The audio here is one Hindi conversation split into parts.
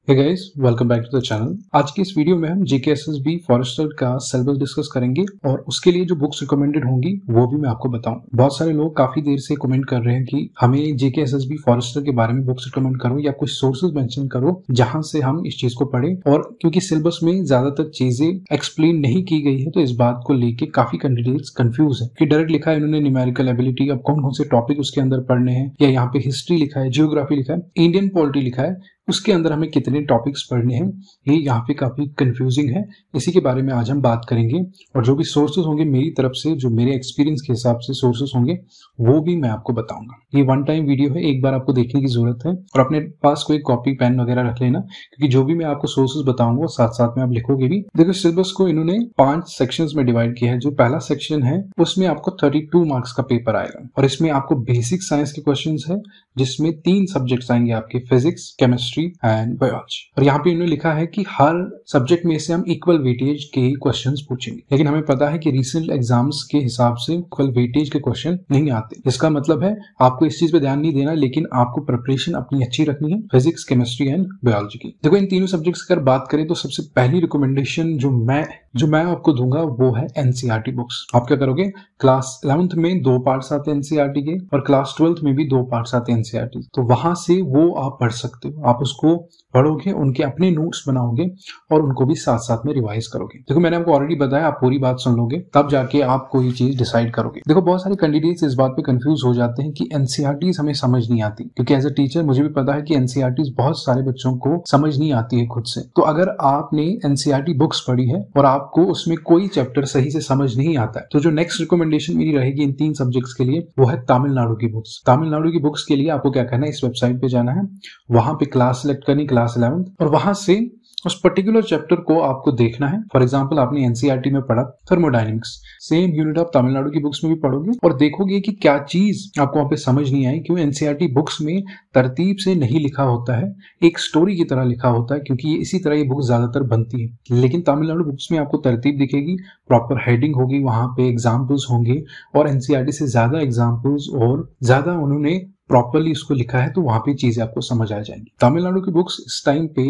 Hey guys, welcome back to the channel. आज की इस वीडियो में हम जेकेएसएसबी फॉरेस्टर का सिलेबस डिस्कस करेंगे और उसके लिए जो बुक्स रिकमेंडेड होंगी वो भी मैं आपको बताऊं। बहुत सारे लोग काफी देर से कमेंट कर रहे हैं कि हमें जेकेएसएसबी फॉरेस्टर के बारे में बुक्स रिकमेंड करो या कुछ सोर्सेज मेंशन करो जहां से हम इस चीज को पढ़ें। और क्योंकि सिलेबस में ज्यादातर चीजें एक्सप्लेन नहीं की गई है तो इस बात को लेके काफी कैंडिडेट्स कंफ्यूज है कि डायरेक्ट लिखा है इन्होंने न्यूमेरिकल एबिलिटी, अब कौन कौन से टॉपिक उसके अंदर पढ़ने हैं, या यहाँ पे हिस्ट्री लिखा है, जियोग्राफी लिखा है, इंडियन पॉलिटी लिखा है, उसके अंदर हमें कितने टॉपिक्स पढ़ने हैं, ये यहाँ पे काफी कंफ्यूजिंग है। इसी के बारे में आज हम बात करेंगे और जो भी सोर्सेज होंगे मेरी तरफ से, जो मेरे एक्सपीरियंस के हिसाब से सोर्सेज होंगे वो भी मैं आपको बताऊंगा। ये वन टाइम वीडियो है, एक बार आपको देखने की जरूरत है और अपने पास कोई कॉपी पेन वगैरह रख लेना, क्योंकि जो भी मैं आपको सोर्सेज बताऊंगा साथ साथ में आप लिखोगे भी। देखो, सिलेबस को इन्होंने 5 सेक्शंस में डिवाइड किया है। जो पहला सेक्शन है उसमें आपको 32 मार्क्स का पेपर आएगा और इसमें आपको बेसिक साइंस के क्वेश्चन है, जिसमें 3 सब्जेक्ट्स आएंगे आपके, फिजिक्स, केमिस्ट्री एंड बायोलॉजी। और यहाँ पे इन्होंने लिखा है कि हर सब्जेक्ट में से हम इक्वल वेटेज के क्वेश्चंस पूछेंगे, लेकिन हमें पता है कि रीसेंट एग्जाम्स के हिसाब से इक्वल वेटेज के क्वेश्चन नहीं आते। इसका मतलब है आपको इस चीज पे ध्यान नहीं देना, लेकिन आपको प्रिपरेशन अपनी अच्छी रखनी है फिजिक्स, केमिस्ट्री एंड बायोलॉजी की। देखो, इन तीनों सब्जेक्ट्स की अगर बात करें तो सबसे पहली रिकमेंडेशन जो मैं आपको दूंगा वो है एनसीईआरटी बुक्स। आप क्या करोगे, क्लास 11th में 2 पार्ट्स आते हैं एनसीईआरटी के और क्लास 12th में भी 2 पार्ट्स आते हैं एनसीईआरटी, तो वहां से वो आप पढ़ सकते हो। आप उसको पढ़ोगे, उनके अपने नोट्स बनाओगे और उनको भी साथ साथ में रिवाइज करोगे। देखो, मैंने आपको ऑलरेडी बताया, आप पूरी बात सुन लोगे तब जाके आप कोई चीज डिसाइड करोगे। देखो, बहुत सारे कैंडिडेट्स इस बात पे कंफ्यूज हो जाते हैं कि एनसीईआरटीज हमें समझ नहीं आती, क्योंकि एज अ टीचर मुझे भी पता है कि एनसीईआरटीज बहुत सारे बच्चों को समझ नहीं आती है खुद से। तो अगर आपने एनसीईआरटी बुक्स पढ़ी है और आपको उसमें कोई चैप्टर सही से समझ नहीं आता है, तो जो नेक्स्ट रिकमेंडेशन मेरी रहेगी इन 3 सब्जेक्ट्स के लिए वो है तमिलनाडु की बुक्स। तमिलनाडु की बुक्स के लिए आपको क्या करना है, इस वेबसाइट पे जाना है, वहां पे क्लास सेलेक्ट करनी, क्लास 11th, और वहां से उस पर्टिकुलर चैप्टर को आपको देखना है। फॉर एग्जांपल, आपने एनसीईआरटी में पढ़ा थर्मोडायनेमिक्स, सेम यूनिट आप तमिलनाडु की बुक्स में भी पढ़ोगे और देखोगे कि क्या चीज आपको वहां पे समझ नहीं आई। क्यों, एनसीईआरटी बुक्स में तरतीब से नहीं लिखा होता है, एक स्टोरी की तरह लिखा होता है, क्योंकि ये इसी तरह ये बुक ज्यादातर बनती है। लेकिन तमिलनाडु बुक्स में आपको तरतीब दिखेगी, प्रॉपर हेडिंग होगी, वहां पे एग्जाम्पल्स होंगे और एनसीईआरटी से ज्यादा एग्जाम्पल्स और ज्यादा उन्होंने प्रॉपरली इसको लिखा है, तो वहां पे चीजें आपको समझ आ जाएंगी। तमिलनाडु की बुक्स इस टाइम पे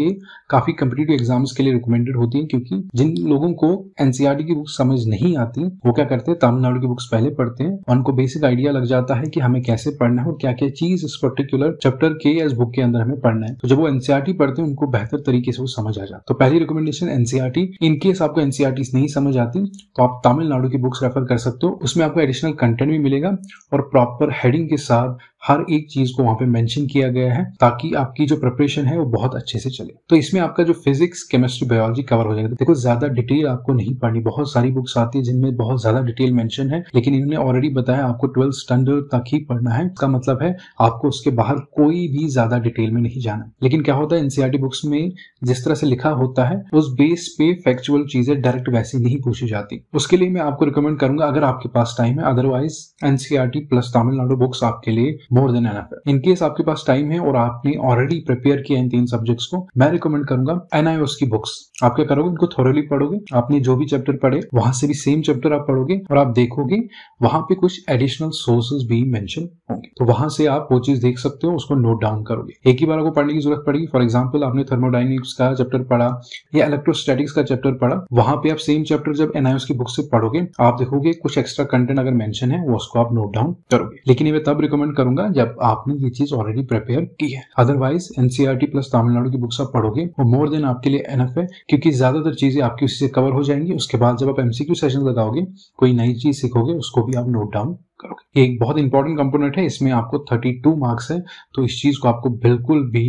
काफी कम्पिटिटिव एग्जाम्स के लिए रिकमेंडेड होती हैं, क्योंकि जिन लोगों को एनसीईआरटी की बुक्स समझ नहीं आती वो क्या करते हैं, तमिलनाडु की बुक्स पहले पढ़ते हैं, उनको बेसिक आइडिया लग जाता है कि हमें कैसे पढ़ना है और क्या क्या चीज इस पर्टिकुलर चैप्टर के या इस बुक के अंदर हमें पढ़ना है। तो जब वो एनसीईआरटी पढ़ते हैं उनको बेहतर तरीके से वो समझ आ जाता है। तो पहली रिकमेंडेशन एनसीईआरटी। इन केस आपको एनसीईआरटी नहीं समझ आती तो आप तमिलनाडु की बुक्स रेफर कर सकते हो, उसमें आपको एडिशनल कंटेंट भी मिलेगा और प्रॉपर हेडिंग के साथ हर एक चीज को वहां पे मेंशन किया गया है, ताकि आपकी जो प्रिपरेशन है वो बहुत अच्छे से चले। तो इसमें आपका जो फिजिक्स, केमिस्ट्री, बायोलॉजी कवर हो जाएगा। देखो, ज्यादा डिटेल आपको नहीं पढ़नी, बहुत सारी बुक्स आती है जिनमें बहुत ज्यादा डिटेल मेंशन है, लेकिन इन्होंने ऑलरेडी बताया आपको 12th स्टैंडर्ड तक ही पढ़ना है। इसका मतलब है आपको उसके बाहर कोई भी ज्यादा डिटेल में नहीं जाना। लेकिन क्या होता है, एनसीईआरटी बुक्स में जिस तरह से लिखा होता है उस बेस पे फैक्चुअल चीजें डायरेक्ट वैसे नहीं पूछी जाती। उसके लिए मैं आपको रिकमेंड करूंगा, अगर आपके पास टाइम है, otherwise NCERT plus Tamil Nadu books आपके लिए मोर देन एनफ है। इन केस आपके पास टाइम है और आपने ऑलरेडी प्रिपेयर किया इन 3 सब्जेक्ट्स को, मैं रिकमेंड करूंगा एनआईओएस की बुक्स। आप क्या करोगे, इनको थोरली पढ़ोगे, आपने जो भी चैप्टर पढ़े वहां से भी सेम चैप्टर आप पढ़ोगे और आप देखोगे वहां पे कुछ एडिशनल सोर्सेज भी मेंशन होंगे, तो वहां से आप वो चीज देख सकते हो, उसको नोट डाउन करोगे। एक ही बार आपको पढ़ने की जरूरत पड़ेगी। फॉर एग्जाम्पल, आपने थर्मोडायनेमिक्स का चैप्टर पढ़ा या इलेक्ट्रोस्टैटिक्स का चैप्टर पढ़ा, वहां पे आप सेम चैप्टर जब एनआईओएस की बुक से पढ़ोगे आप देखोगे कुछ एक्स्ट्रा कंटेंट अगर मेंशन है वो उसको आप नोट डाउन करोगे। लेकिन ये मैं तब रिकमेंड करूंगा जब आपने ये चीज ऑलरेडी प्रिपेयर की है। अदरवाइज एनसीईआरटी प्लस तमिलनाडु की बुक्स आप पढ़ोगे वो मोर देन आपके लिए एनफ है, क्योंकि ज्यादातर चीजें आपकी उसी से कवर हो जाएंगी। उसके बाद जब आप एमसीक्यू सेशन लगाओगे, कोई नई चीज सीखोगे, उसको भी आप नोट डाउन करोगे। एक बहुत इंपॉर्टेंट कंपोनेंट है, इसमें आपको 32 मार्क्स है, तो इस चीज को आपको बिल्कुल भी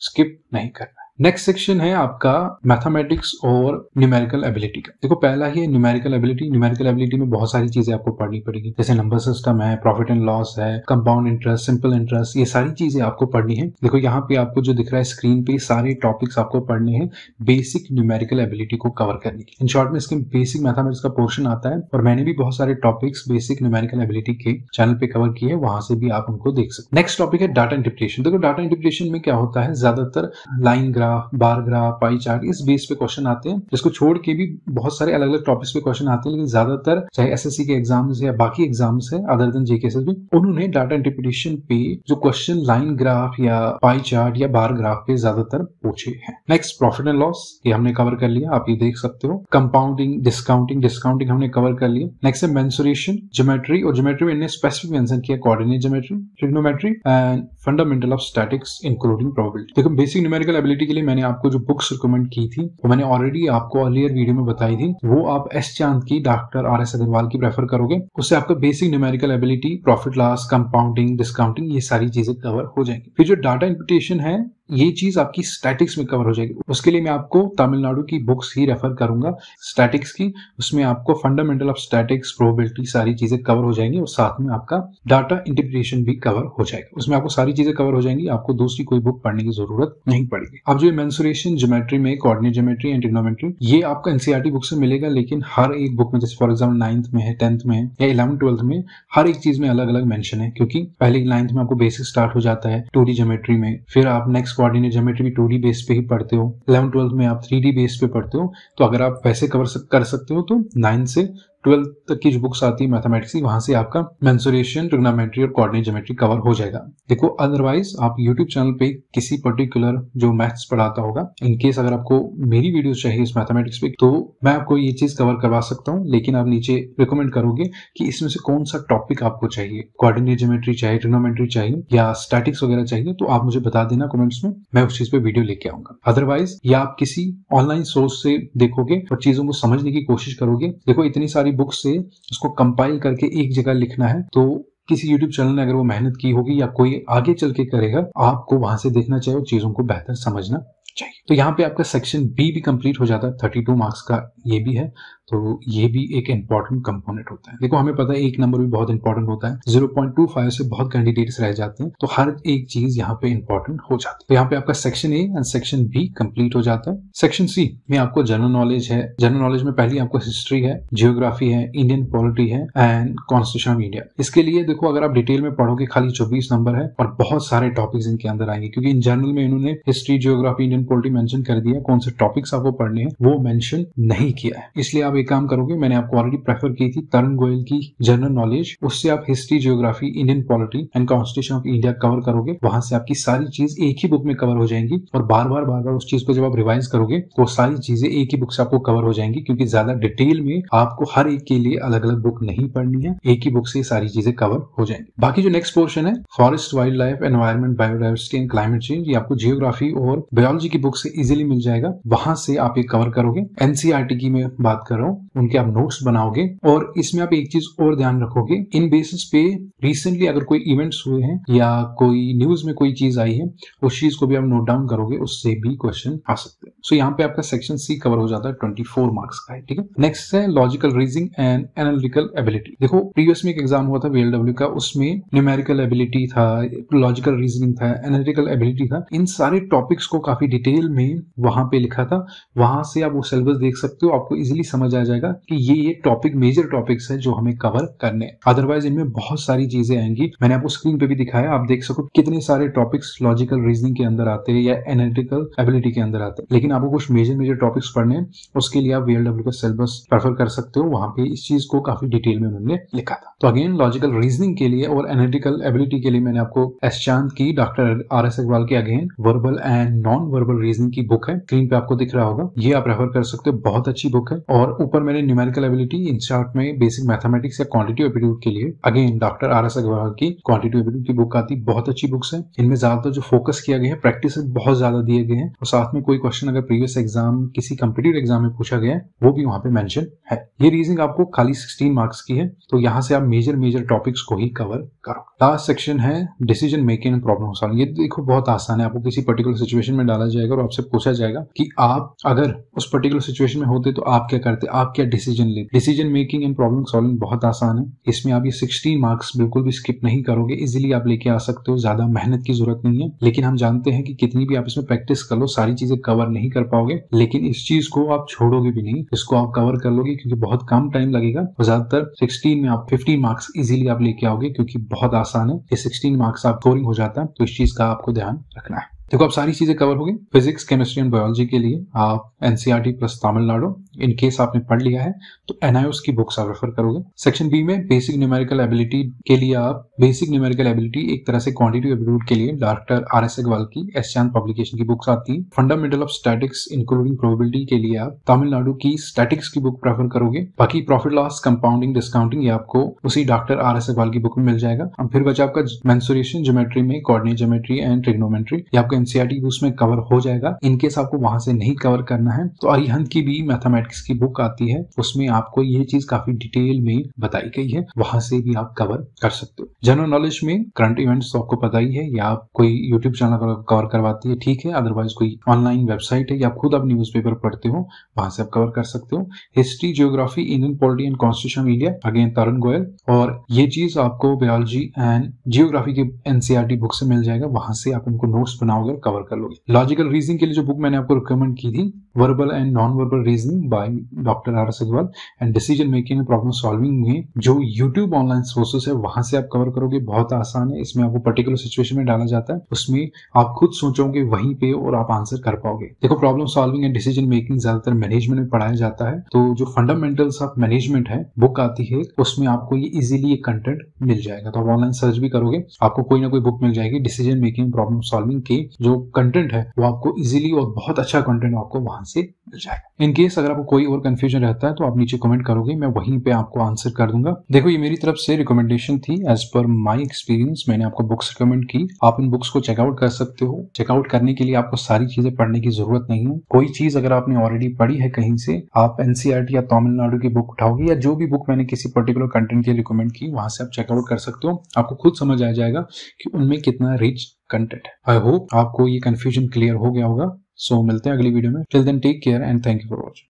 स्किप नहीं करना। नेक्स्ट सेक्शन है आपका मैथमेटिक्स और न्यूमेरिकल एबिलिटी का। देखो, पहला ही है न्यूमेरिकल एबिलिटी। न्यूमेरिकल एबिलिटी में बहुत सारी चीजें आपको पढ़नी पड़ेगी, जैसे नंबर सिस्टम है, प्रॉफिट एंड लॉस है, कंपाउंड इंटरेस्ट, सिंपल इंटरेस्ट, ये सारी चीजें आपको पढ़नी है। देखो, यहाँ पे आपको जो दिख रहा है स्क्रीन पे, सारे टॉपिक्स आपको पढ़ने हैं बेसिक न्यूमेरिकल एबिलिटी को कवर करने के। इन शॉर्ट में इसके बेसिक मैथमेटिक्स का पोर्शन आता है और मैंने भी बहुत सारे टॉपिक्स बेसिक न्यूमेरिकल एबिलिटी के चैनल पे कवर किए, वहां से भी आप उनको देख सकते। नेक्स्ट टॉपिक है डाटा इंटरप्रिटेशन। देखो, डाटा इंटरप्रिटेशन में क्या होता है, ज्यादातर line graph graph, bar graph, pie chart, इस बेस पे क्वेश्चन आते हैं। इसको छोड़ के भी बहुत सारे अलग अलग टॉपिक्स पे क्वेश्चन आते हैं, लेकिन ज्यादातर चाहे एसएससी के एग्जाम्स या बाकी एग्जाम्स है अदर देन जेकेएसएस भी, उन्होंने डाटा इंटरप्रिटेशन पे जो क्वेश्चन लाइन ग्राफ या पाई चार्ट या बार ग्राफ पे ज्यादातर पूछे हैं। नेक्स्ट प्रॉफिट एंड लॉस, ये हमने कवर कर लिया, आप ये देख सकते हो। कंपाउंडिंग, डिस्काउंटिंग हमने कवर कर लिया। नेक्स्ट है मेंसुरेशन, ज्योमेट्री, और ज्योमेट्री में इन्हें स्पेसिफिक मेंशन किया coordinate geometry, trigonometry and fundamental of statics including probability. देखो बेसिक न्यूमेरिकल एबिलिटी के लिए मैंने आपको जो बुक्स रिकमेंड की थी वो मैंने ऑलरेडी आपको अर्लियर वीडियो में बताई थी, वो आप एस चांद की, डॉक्टर आर.एस. अग्रवाल की प्रेफर करोगे, उससे आपका basic numerical ability, profit loss, compounding, discounting, ये सारी चीजें कवर हो जाएंगी। फिर जो डाटा इंटरप्रिटेशन है ये चीज आपकी स्टैटिक्स में कवर हो जाएगी। उसके लिए मैं आपको तमिलनाडु की बुक्स ही रेफर करूंगा स्टैटिक्स की, उसमें आपको फंडामेंटल ऑफ स्टैटिक्स, प्रोबेबिलिटी, सारी चीजें कवर हो जाएंगी और साथ में आपका डाटा इंटरप्रिटेशन भी कवर हो जाएगा। उसमें आपको सारी चीजें कवर हो जाएंगी, आपको दूसरी कोई बुक पढ़ने की जरूरत नहीं पड़ेगी। अब जो मेंसुरेशन, ज्योमेट्री में कोऑर्डिनेट ज्योमेट्री एंड ट्रिग्नोमेट्री, ये आपको एनसीईआरटी बुक से मिलेगा, लेकिन हर एक बुक में, जैसे फॉर एग्जाम्पल 9th में है, 10th में है या 11th 12th में, हर एक चीज में अलग अलग मेंशन है, क्योंकि पहले 9th में आपको बेसिक स्टार्ट हो जाता है 2D ज्योमेट्री में, फिर आप next coordinate geometry 2D base पे ही पढ़ते हो, 11th 12th में आप 3D बेस पे पढ़ते हो। तो अगर आप वैसे कर सकते हो तो 9 से 12th तक की जो बुक्स आती है मैथमेटिक्स की, वहां से आपका मेंसुरेशन, ट्रिग्नोमेट्री और कोऑर्डिनेट ज्योमेट्री कवर हो जाएगा। देखो अदरवाइज आप यूट्यूब चैनल पे किसी पर्टिकुलर जो मैथ्स पढ़ाता होगा, इनकेस अगर आपको मेरी वीडियोस चाहिए इस मैथमेटिक्स पे, तो मैं आपको ये चीज कवर करवा सकता हूँ, लेकिन आप नीचे रिकमेंड करोगे कि इसमें से कौन सा टॉपिक आपको चाहिए, कोऑर्डिनेट ज्योमेट्री चाहिए, ट्रिग्नोमेट्री चाहिए या स्टैटिक्स वगैरह चाहिए, तो आप मुझे बता देना कमेंट्स में, मैं उस चीज पे वीडियो लेके आऊंगा। अदरवाइज या आप किसी ऑनलाइन सोर्स से देखोगे और चीजों को समझने की कोशिश करोगे। देखो इतनी सारी बुक्स से उसको कंपाइल करके एक जगह लिखना है, तो किसी YouTube चैनल ने अगर वो मेहनत की होगी या कोई आगे चल के करेगा, आपको वहां से देखना चाहिए और चीजों को बेहतर समझना चाहिए। तो यहाँ पे आपका सेक्शन बी भी कंप्लीट हो जाता है, 32 मार्क्स का ये भी है, तो ये भी एक इंपॉर्टेंट कंपोनेंट होता है। देखो हमें पता है एक नंबर भी बहुत इंपॉर्टेंट होता है, 0.25 से बहुत कैंडिडेट्स रह जाते हैं, तो हर एक चीज यहाँ पे इंपॉर्टेंट हो जाती है। तो यहाँ पे आपका section A and section B complete हो जाता है। सेक्शन सी में आपको जनरल नॉलेज है। जनरल नॉलेज में पहले आपको हिस्ट्री है, जियोग्राफी है, इंडियन पॉलिटी है एंड कॉन्स्टिट्यूशन ऑफ इंडिया। इसके लिए देखो अगर आप डिटेल में पढ़ोगे खाली 24 नंबर है और बहुत सारे टॉपिक्स इनके अंदर आएंगे, क्योंकि इन जनरल में इन्होंने history, geography, Indian polity mention कर दिया, कौन से टॉपिक्स आपको पढ़ने हैं वो मेंशन नहीं किया है। इसलिए आप एक काम करोगे, मैंने आपको ऑलरेडी प्रेफर की थी तरुण गोयल की जनरल नॉलेज, उससे आप history, geography, Indian polity and constitution of India cover करोगे। वहां से आपकी सारी चीज एक ही बुक में कवर हो जाएंगी और बार बार उस चीज को जब आप रिवाइज करोगे तो सारी चीजें एक ही बुक से आपको कवर हो जाएंगी, क्योंकि ज्यादा डिटेल में आपको हर एक के लिए अलग अलग बुक नहीं पढ़नी है, एक ही बुक से सारी चीजें कवर हो जाएंगी। बाकी जो नेक्स्ट पोर्शन है forest, wild life, environment, biodiversity and climate change, ये आपको जियोग्राफी और बायोलॉजी की बुक से इजिली मिल जाएगा, वहां से आप ये कवर करोगे। एनसीईआरटी की मैं बात कर रहा हूँ, उनके आप नोट्स बनाओगे और इसमें आप एक चीज और ध्यान रखोगे, इन बेसिस पे रिसेंटली अगर कोई इवेंट्स हुए हैं या कोई न्यूज में कोई चीज आई है, उस चीज को भी आप नोट डाउन करोगे, उससे भी क्वेश्चन आ सकते हैं। सो यहाँ पे आपका सेक्शन सी कवर हो जाता है, 24 मार्क्स का है, ठीक है। नेक्स्ट है logical reasoning and analytical ability. देखो प्रीवियस में एक एग्जाम हुआ था VLW का, उसमें न्यूमेरिकल एबिलिटी था, लॉजिकल रीजनिंग था, एनालिटिकल एबिलिटी था, इन सारे टॉपिक्स को काफी डिटेल में वहां पे लिखा था। वहां से आप वो सिलेबस देख सकते हो, आपको इजिली समझ आ जाएगा कि ये टॉपिक मेजर टॉपिक्स है जो हमें कवर करने हैं। अदरवाइज इनमें बहुत सारी चीजें आएंगी, मैंने आपको स्क्रीन पे भी दिखाया, आप देख सको कितने सारे टॉपिक्स लॉजिकल रीजनिंग के अंदर आते हैं या एनालिटिकल एबिलिटी के अंदर आते हैं, लेकिन आपको कुछ मेजर टॉपिक्स पढ़ने हैं, उसके लिए आप VLW का सिलेबस प्रेफर कर सकते हो, वहां पे इस चीज को काफी डिटेल में उन्होंने लिखा था। तो अगेन लॉजिकल रीजनिंग के लिए और एनालिटिकल एबिलिटी के लिए मैंने आपको एस चांद की, डॉक्टर R.S. अग्रवाल की again verbal and non verbal reasoning की बुक है, स्क्रीन पे आपको दिख रहा होगा, ये आप रेफर कर सकते हो, बहुत अच्छी बुक है। और ऊपर मैंने न्यूमेरिकल एबिलिटी, इन शॉर्ट में बेसिक मैथमेटिक्स या क्वांटिटेटिव एप्टीट्यूड के लिए अगेन डॉक्टर R.S. अग्रवाल की क्वांटिटेटिव एप्टीट्यूड की बुक आती, बहुत अच्छी बुक्स है। इनमें ज्यादातर जो फोकस किया गया है, प्रैक्टिस बहुत ज्यादा दिए गए हैं और साथ में कोई क्वेश्चन अगर प्रीवियस एग्जाम किसी कॉम्पिटिटिव एग्जाम में पूछा गया है वो भी वहां पे मेंशन है। ये रीजनिंग आपको खाली 16 मार्क्स की है, तो यहाँ से आप मेजर टॉपिक्स को ही कवर करो। लास्ट सेक्शन है decision making and problem solving. ये देखो बहुत आसान है, आपको किसी पर्टिकुलर सिचुएशन में डाला जाएगा और आपसे पूछा जाएगा कि आप अगर उस पर्टिकुलर सिचुएशन में होते तो आप क्या करते, आप क्या डिसीजन लेते। Decision making and problem solving बहुत आसान है, इसमें आप ये 16 मार्क्स बिल्कुल भी स्किप नहीं करोगे, इजिली आप लेके आ सकते हो, ज्यादा मेहनत की जरूरत नहीं है। लेकिन हम जानते हैं कि कितनी भी आप इसमें प्रैक्टिस कर लो सारी चीजें कवर नहीं कर पाओगे, लेकिन इस चीज को आप छोड़ोगे भी नहीं, इसको आप कवर कर लोगे क्योंकि बहुत कम टाइम लगेगा और ज्यादातर 16 में आप 15 मार्क्स इजीली आप लेके आओगे क्योंकि बहुत आसान है। ये 16 मार्क्स आप स्कोरिंग हो जाता है, तो इस चीज का आपको ध्यान रखना है। देखो अब सारी चीजें कवर हो गई। फिजिक्स, केमिस्ट्री एंड बायोलॉजी के लिए आप NCERT plus Tamil Nadu, in case आपने पढ़ लिया है तो एनआईओएस की बुक्स आप रेफर करोगे। सेक्शन बी में बेसिक न्यूमेरिकल एबिलिटी के लिए आप बेसिक न्यूमेरिकल एबिलिटी एक तरह से क्वांटिटी एप्टीट्यूड के लिए डॉक्टर आर.एस. अग्रवाल की एस चांद पब्लिकेशन की बुक्स आती है। Fundamental of statics including probability के लिए आप तमिलनाडु की स्टैटिक्स की बुक प्रेफर करोगे। बाकी प्रॉफिट लॉस, कंपाउंडिंग, डिस्काउंटिंग ये आपको उसी डॉक्टर आर.एस. अग्रवाल की बुक में मिल जाएगा। अब फिर बचा आपका मेंसुरेशन ज्योमेट्री में कोऑर्डिनेट ज्योमेट्री एंड ट्रिग्नोमेट्री, ये आपको एनसीईआरटी उसमें कवर हो जाएगा। इनकेस आपको वहां से नहीं कवर करना है तो अरिहंत की भी मैथमेटिक्स की बुक आती है, उसमें आपको ये चीज काफी डिटेल में बताई गई है, वहां से भी आप कवर कर सकते हो। जनरल नॉलेज में करंट इवेंट्स तो आपको पता ही है, या आप कोई यूट्यूब चैनल कवर करवाती है, ठीक है, अदरवाइज कोई ऑनलाइन वेबसाइट है या आप खुद आप न्यूज़पेपर पढ़ते हो, वहां से आप कवर कर सकते हो। History, geography, Indian polity and constitution of India, again Tarun Goyal, और ये चीज आपको बायोलॉजी एंड जियोग्राफी के एनसीईआरटी बुक से मिल जाएगा, वहां से आप उनको नोट्स बनाओगे और कवर कर लोगे। लॉजिकल रीजनिंग के लिए जो बुक मैंने आपको रिकमेंड की थी, verbal and non verbal reasoning by doctor R S. Agarwal, and decision making and problem solving में जो यूट्यूब ऑनलाइन सोर्सेस है वहां से आप कवर करोगे। बहुत आसान है, इसमें आपको पर्टिकुलर सिचुएशन में डाला जाता है, उसमें आप खुद सोचोगे वहीं पे और आप आंसर कर पाओगे। देखो problem solving and decision making ज्यादातर मैनेजमेंट में पढ़ाया जाता है, तो जो फंडामेंटल्स ऑफ मैनेजमेंट है बुक आती है, उसमें आपको ये इजीली ये कंटेंट मिल जाएगा। तो आप ऑनलाइन सर्च भी करोगे, आपको कोई ना कोई बुक मिल जाएगी डिसीजन मेकिंग, प्रॉब्लम सॉल्विंग के जो कंटेंट है वो आपको इजीली और बहुत अच्छा कंटेंट आपको वहां से मिल जाएगा। इन केस अगर आपको कोई और कंफ्यूजन रहता है तो आप नीचे कमेंट करोगे, मैं वहीं पे आपको आंसर कर दूंगा। देखो ये मेरी तरफ से रिकमेंडेशन थी, एज पर माय एक्सपीरियंस मैंने आपको बुक्स रिकमेंड की, आप इन बुक्स को चेकआउट कर सकते हो। चेकआउट करने के लिए आपको सारी चीजें पढ़ने की जरूरत नहीं है। कोई चीज अगर आपने ऑलरेडी पढ़ी है कहीं से, आप एनसीईआरटी या तमिलनाडु की बुक उठाओगे या जो भी बुक मैंने किसी पर्टिकुलर कंटेंट के लिए रिकमेंड की, वहां से आप चेकआउट कर सकते हो। आपको खुद समझ आ जाएगा कि उनमें कितना रिच कंटेंट है। आई होप आपको ये कंफ्यूजन क्लियर हो गया होगा। सो मिलते हैं अगली वीडियो में। Till then take care and thank you for watching.